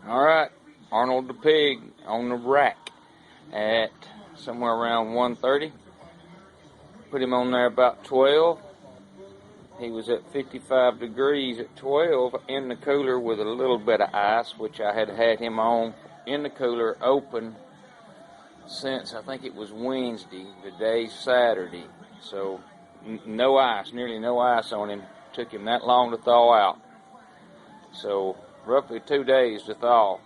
Alright, Arnold the pig on the rack at somewhere around 1:30. Put him on there about 12. He was at 55 degrees at 12 in the cooler with a little bit of ice, which I had him on in the cooler open since I think it was Wednesday. Today's Saturday. So no ice, nearly no ice on him. Took him that long to thaw out. So roughly 2 days to thaw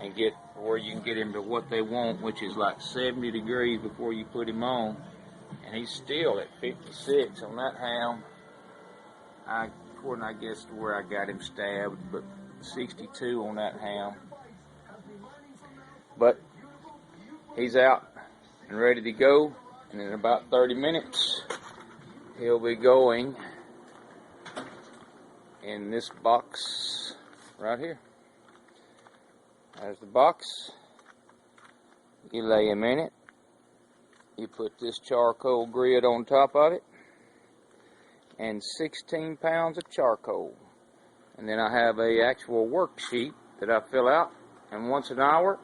and get where you can get him to what they want, which is like 70 degrees before you put him on. And he's still at 56 on that ham. According, I guess, to where I got him stabbed, but 62 on that ham. But he's out and ready to go, and in about 30 minutes, he'll be going in this box right here. There's the box. You lay him in it. You put this charcoal grid on top of it and 16 pounds of charcoal. And then I have a actual worksheet that I fill out, and once an hour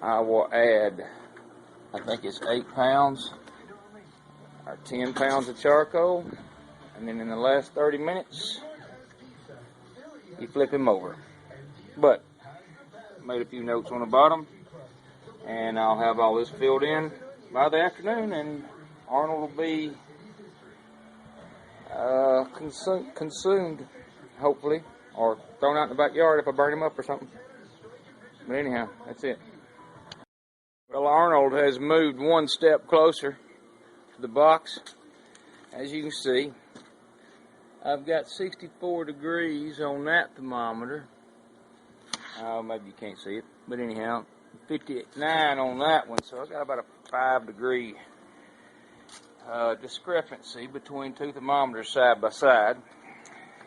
I will add, I think it's 8 pounds or 10 pounds of charcoal, and then in the last 30 minutes you flip him over. But made a few notes on the bottom, and I'll have all this filled in by the afternoon, and Arnold will be consumed, hopefully, or thrown out in the backyard if I burn him up or something. But anyhow, that's it. Well, Arnold has moved one step closer to the box. As you can see, I've got 64 degrees on that thermometer. Maybe you can't see it, but anyhow, 59 on that one, so I've got about a 5 degree discrepancy between two thermometers side by side.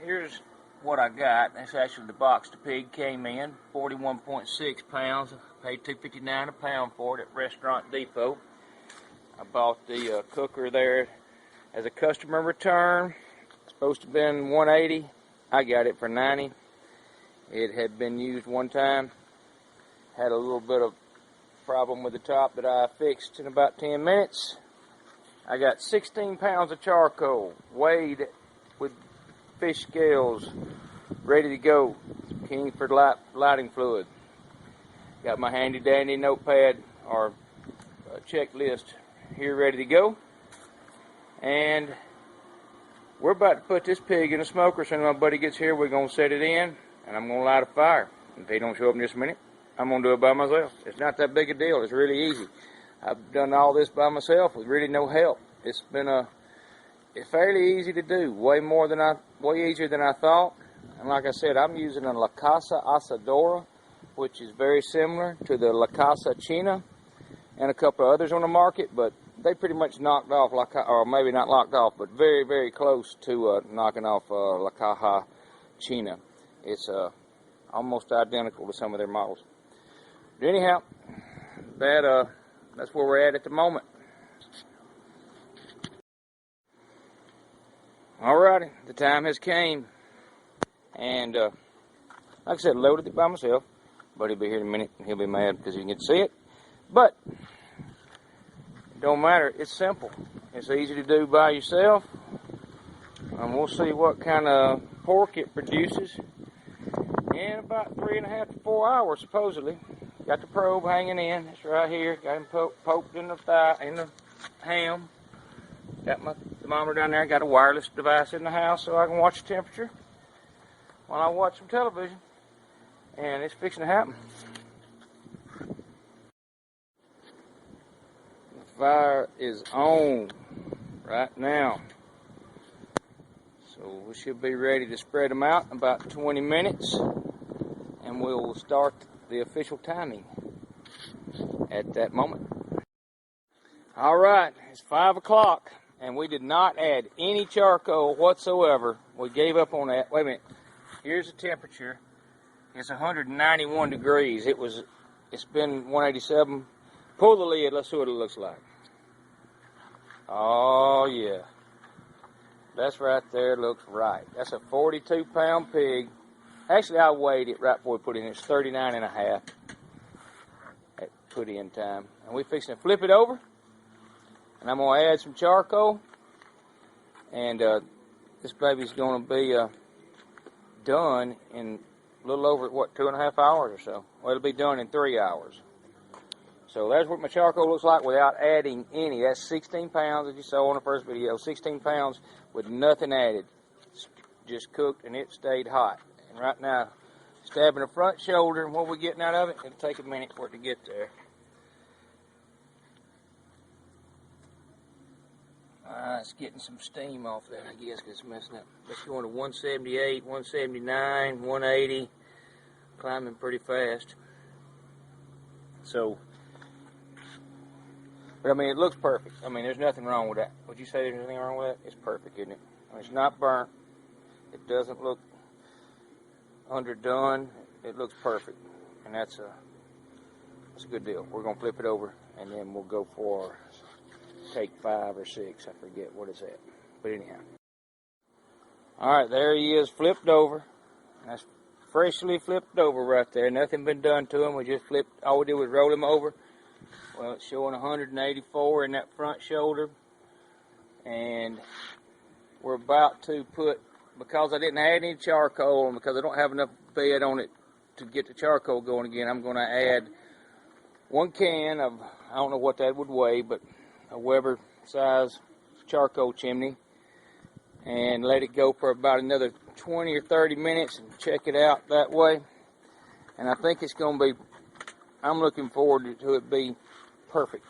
Here's what I got. That's actually the box the pig came in, 41.6 pounds. I paid $2.59 a pound for it at Restaurant Depot. I bought the cooker there as a customer return. It's supposed to have been $180. I got it for $90. It had been used one time. Had a little bit of problem with the top that I fixed in about 10 minutes. I got 16 pounds of charcoal, weighed with fish scales, ready to go. Kingsford lighting fluid. Got my handy dandy notepad or checklist here ready to go. And we're about to put this pig in a smoker. So when my buddy gets here, we're going to set it in, and I'm going to light a fire. If he don't show up in just a minute, I'm going to do it by myself. It's not that big a deal. It's really easy. I've done all this by myself with really no help. It's been it's fairly easy to do, way easier than I thought. And like I said, I'm using a La Casa Asadora, which is very similar to the La Casa China and a couple of others on the market, but they pretty much knocked off, or maybe not knocked off, but very, very close to knocking off La Caja China. It's almost identical to some of their models. But anyhow, that's where we're at the moment. Alrighty, the time has came, and like I said, loaded it by myself. Buddy'll be here in a minute, and he'll be mad because he can get to see it. But it don't matter. It's simple. It's easy to do by yourself, and we'll see what kind of pork it produces in about 3.5 to 4 hours, supposedly. Got the probe hanging in. It's right here. Got him poked in the ham. Got my thermometer down there. Got a wireless device in the house so I can watch the temperature while I watch some television. And it's fixing to happen. The fire is on right now. So we should be ready to spread them out in about 20 minutes. And we'll start the official timing at that moment. Alright, it's 5 o'clock, and we did not add any charcoal whatsoever. We gave up on that. Wait a minute. Here's the temperature. It's 191 degrees. It's been 187. Pull the lid, let's see what it looks like. Oh yeah. That's right there, looks right. That's a 42-pound pig Actually, I weighed it right before we put it in. It's 39.5 at put in time. And we're fixing to flip it over. And I'm going to add some charcoal. And this baby's going to be done in a little over, what, 2.5 hours or so. Well, it'll be done in 3 hours. So that's what my charcoal looks like without adding any. That's 16 pounds, as you saw on the first video. 16 pounds with nothing added. Just cooked and it stayed hot. And right now, stabbing the front shoulder, and what we're getting out of it, it'll take a minute for it to get there. It's getting some steam off there, I guess, because it's messing up. Let's go to 178, 179, 180, climbing pretty fast. So, but I mean, it looks perfect. I mean, there's nothing wrong with that. Would you say there's anything wrong with that? It's perfect, isn't it? I mean, it's not burnt. It doesn't look underdone. It looks perfect, and that's a good deal. We're gonna flip it over, and then we'll go for take 5 or 6. I forget what it's at, but anyhow. All right, there he is, flipped over. That's freshly flipped over right there. Nothing been done to him. We just flipped. All we did was roll him over. Well, it's showing 184 in that front shoulder, and we're about to put, because I didn't add any charcoal and because I don't have enough bed on it to get the charcoal going again, I'm going to add 1 can of, I don't know what that would weigh, but a Weber size charcoal chimney, and let it go for about another 20 or 30 minutes and check it out that way. And I think it's going to be, I'm looking forward to it be perfect,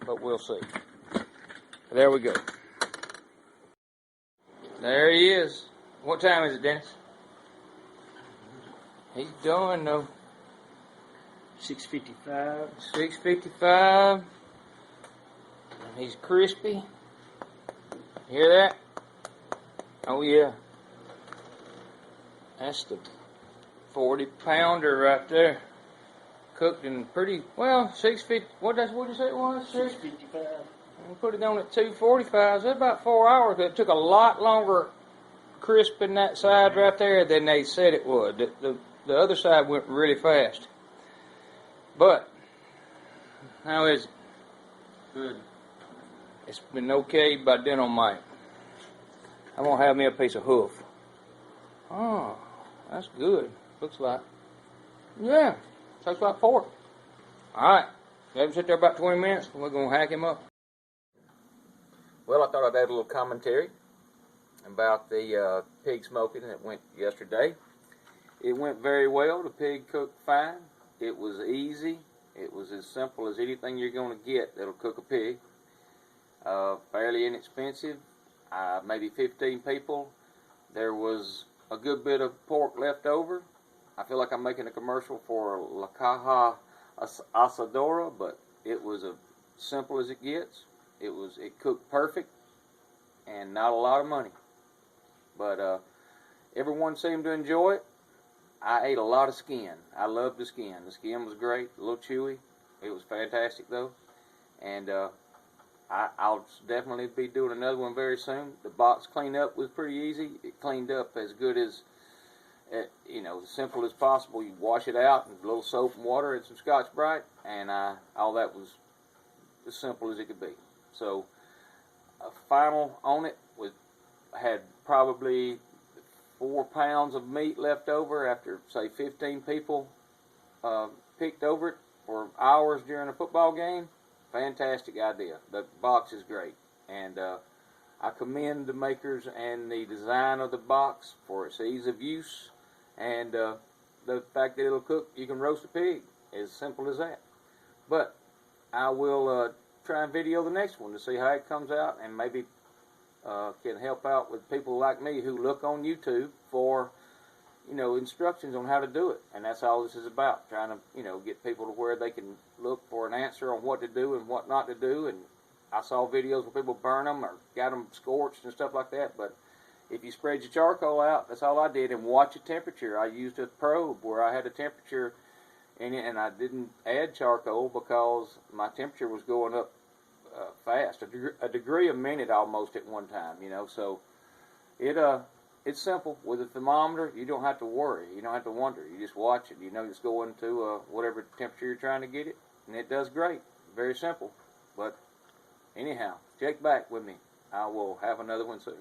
but we'll see. There we go. There he is. What time is it, Dennis? He's done though. 6:55. 6:55. He's crispy. Hear that? Oh yeah. That's the 40-pounder right there. Cooked in pretty well. 650. What did you say it was? 6:55. We put it on at 245. So that's about 4 hours. It took a lot longer crisping that side right there than they said it would. The other side went really fast. But how is it? Good. It's been okay by dynamite. I'm gonna have me a piece of hoof. Oh, that's good. Looks like. Yeah, tastes like pork. All right, let him sit there about 20 minutes, and we're gonna hack him up. Well, I thought I'd add a little commentary about the pig smoking that went yesterday. It went very well. The pig cooked fine. It was easy. It was as simple as anything you're going to get that'll cook a pig. Fairly inexpensive. Maybe 15 people. There was a good bit of pork left over. I feel like I'm making a commercial for La Caja Asadora, but it was as simple as it gets. It cooked perfect and not a lot of money. But everyone seemed to enjoy it. I ate a lot of skin. I loved the skin. The skin was great, a little chewy. It was fantastic though. And I'll definitely be doing another one very soon. The box cleanup was pretty easy. It cleaned up as good as, as simple as possible. You wash it out with a little soap and water and some Scotch-Brite, and all that was as simple as it could be. So, a final on it had probably 4 pounds of meat left over after, say, 15 people picked over it for hours during a football game. Fantastic idea. The box is great, and I commend the makers and the design of the box for its ease of use, and the fact that it'll cook. You can roast a pig, as simple as that. But I will try and video the next one to see how it comes out, and maybe can help out with people like me who look on YouTube for instructions on how to do it. And that's all this is about, trying to get people to where they can look for an answer on what to do and what not to do. And I saw videos where people burn them or got them scorched and stuff like that, but if you spread your charcoal out, that's all I did, and watch the temperature. I used a probe where I had a temperature in it, and I didn't add charcoal because my temperature was going up fast, a degree a minute almost at one time, so it it's simple. With a thermometer, you don't have to worry. You don't have to wonder. You just watch it. You know it's going to whatever temperature you're trying to get it, and it does great. Very simple. But anyhow, check back with me. I will have another one soon.